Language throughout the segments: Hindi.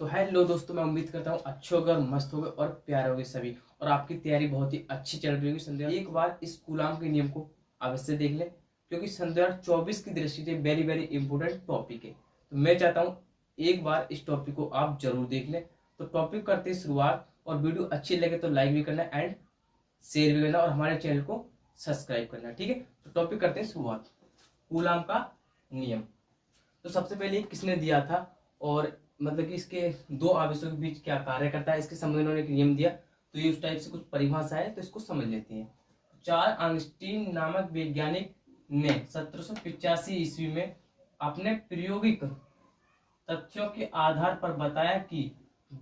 तो हेलो दोस्तों, मैं उम्मीद करता हूँ अच्छे होगे और मस्त होगे और प्यारे होगे सभी। और आपकी तैयारी बहुत ही अच्छी चल रही होगी। संध्या एक बार इस कूलाम के नियम को अवश्य देख लें, क्योंकि सन 2024 की दृष्टि से वेरी वेरी इंपॉर्टेंट टॉपिक है। तो मैं चाहता हूँ एक बार इस टॉपिक को आप जरूर देख लें। तो टॉपिक करते हैं शुरुआत, और वीडियो अच्छी लगे तो लाइक भी करना एंड शेयर भी करना और हमारे चैनल को सब्सक्राइब करना, ठीक है। तो टॉपिक करते हैं शुरुआत, कूलाम का नियम। तो सबसे पहले किसने दिया था, और मतलब कि इसके दो आवेशों के बीच क्या कार्य करता है, इसके संबंध में उन्होंने एक नियम दिया। तो ये उस टाइप से कुछ परिभाषा है, तो इसको समझ लेते हैं। चार्ल्स आइंस्टीन नामक वैज्ञानिक ने 1785 ईस्वी में अपने प्रायोगिक तथ्यों के आधार पर बताया कि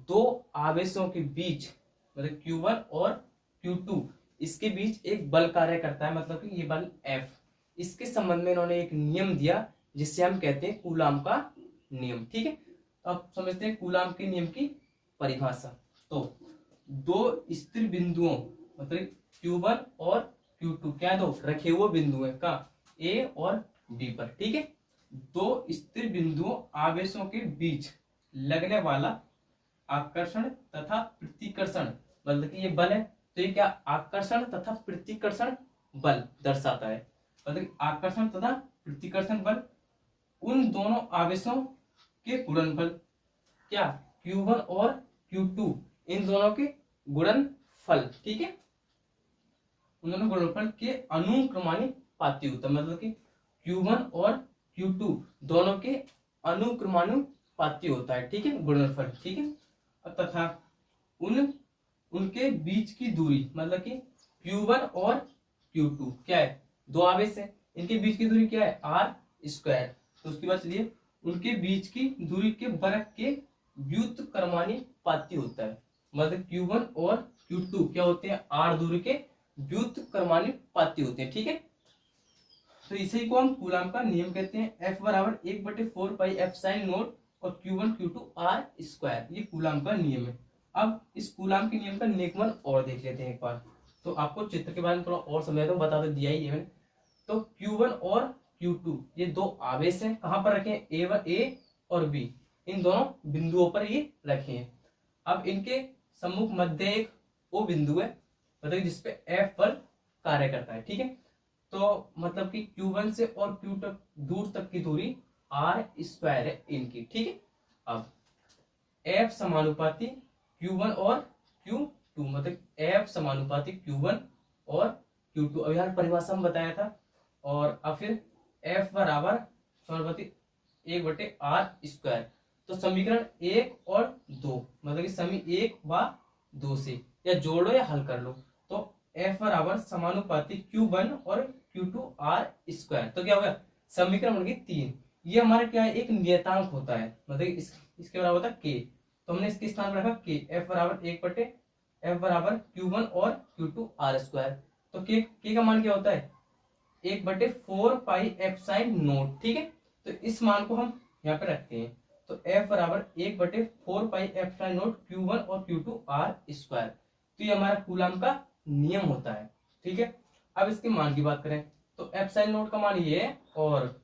दो आवेशों के बीच, मतलब Q1 और Q2, इसके बीच एक बल कार्य करता है, मतलब कि ये बल F। इसके संबंध में इन्होंने एक नियम दिया जिससे हम कहते हैं कूलाम का नियम, ठीक है। अब समझते हैं कूलाम के नियम की परिभाषा। तो दो स्थिर बिंदुओं, मतलब Q1 और Q2 क्या दो रखे हुए बिंदु है का A और B पर, ठीक है। दो स्थिर बिंदुओं आवेशों के बीच लगने वाला आकर्षण तथा प्रतिकर्षण, मतलब कि ये बल है, तो ये क्या आकर्षण तथा प्रतिकर्षण बल दर्शाता है। मतलब आकर्षण तथा प्रतिकर्षण बल उन दोनों आवेशों के गुणनफल, क्या Q1 और Q2, इन दोनों के गुणनफल, ठीक है। उन दोनों गुणनफल के अनुक्रमानुपाती होता है, मतलब कि Q1 और Q2 दोनों के अनुक्रमानुपाती होता है, ठीक है, गुणनफल, ठीक है। तथा उनके बीच की दूरी, मतलब कि Q1 और Q2 क्या है, दो आवेश है, इनके बीच की दूरी क्या है r²। तो उसके बाद चलिए, उनके बीच की दूरी के वर्ग के व्युत्क्रमानुपाती होता है, मतलब Q1 और Q2 क्या होते हैं, r दूरी के व्युत्क्रमानुपाती होते हैं, ठीक है। तो इसी को हम कूलाम का नियम कहते हैं। F बराबर 1/4 पाई एप्सिलॉन नॉट और Q1 Q2 r², ये कूलाम का नियम है। अब इस कूलाम के नियम का नियमन और देख लेते हैं एक बार। तो आपको चित्र के बारे में थोड़ा और समझाता हूँ, बता तो दिया ही है मैंने। तो Q1 और Q2 ये दो आवेश हैं, कहाँ पर रखे हैं, A और B, इन दोनों बिंदुओं पर ये रखे हैं। अब इनके सम्मुख मध्य एक O बिंदु है, मतलब जिसपे F बल कार्य करता है, ठीक है। तो मतलब कि Q1 से और Q तक दूर तक की दूरी r² है इनकी, ठीक है। अब F समानुपाती Q1 और Q2, मतलब F समानुपाती Q1 और Q2, अब यार परिभाषा में बताया था। और अब फिर F बराबर समानुपाती 1/r²। तो समीकरण 1 और 2, मतलब कि समी 1 व 2 से या जोड़ो या हल कर लो। तो F बराबर समानुपाती Q1 और Q2 r², तो क्या होगा, समीकरण बन गई 3। ये हमारा क्या है, एक नियतांक होता है, मतलब इसके बराबर होता है k। तो हमने इसके स्थान पर रखा k। F बराबर F बराबर Q1 और Q2 r²। तो k का मान क्या होता है, 1/4 पाई एप्सिलॉन नॉट, ठीक है। तो इस मान को हम यहाँ पे रखते हैं। तो F बराबर 1/4 पाई एप्सिलॉन नॉट Q1 और Q2 r²। तो ये हमारा कूलाम का नियम होता है, ठीक है। अब इसके मान की बात करें तो एप्सिलॉन नॉट का मान ये है, और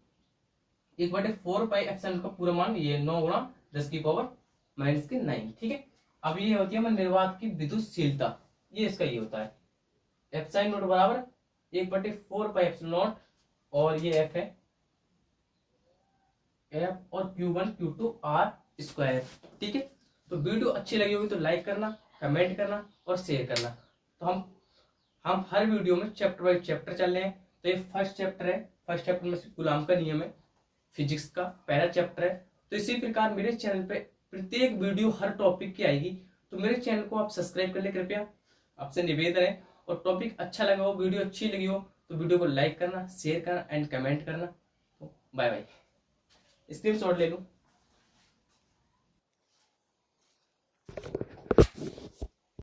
1/4 पाई एप्सिलॉन का पूरा मान ये 9 गुणा 10⁻⁹, ठीक है। अब ये होती है हमारे निर्वात की विद्युतशीलता, ये इसका ये होता है। एप्सिलॉन नॉट बराबर 1/4 पाई एप्सिलॉन नॉट, और ये F है, F और Q1 Q2 r², ठीक है। तो वीडियो अच्छी लगी होगी तो लाइक करना, कमेंट करना और शेयर करना। तो हम हर वीडियो में चैप्टर बाय चैप्टर चल रहे हैं। तो ये फर्स्ट चैप्टर है, फर्स्ट चैप्टर में से कूलाम का नियम है, फिजिक्स का पहला चैप्टर है। तो इसी प्रकार मेरे चैनल पे प्रत्येक वीडियो हर टॉपिक की आएगी, तो मेरे चैनल को आप सब्सक्राइब कर ले कृपया, आपसे निवेदन है। और टॉपिक अच्छा लगा हो, वीडियो अच्छी लगी हो, तो वीडियो को लाइक करना, शेयर करना एंड कमेंट करना। तो बाय बाय। स्क्रीनशॉट ले लो।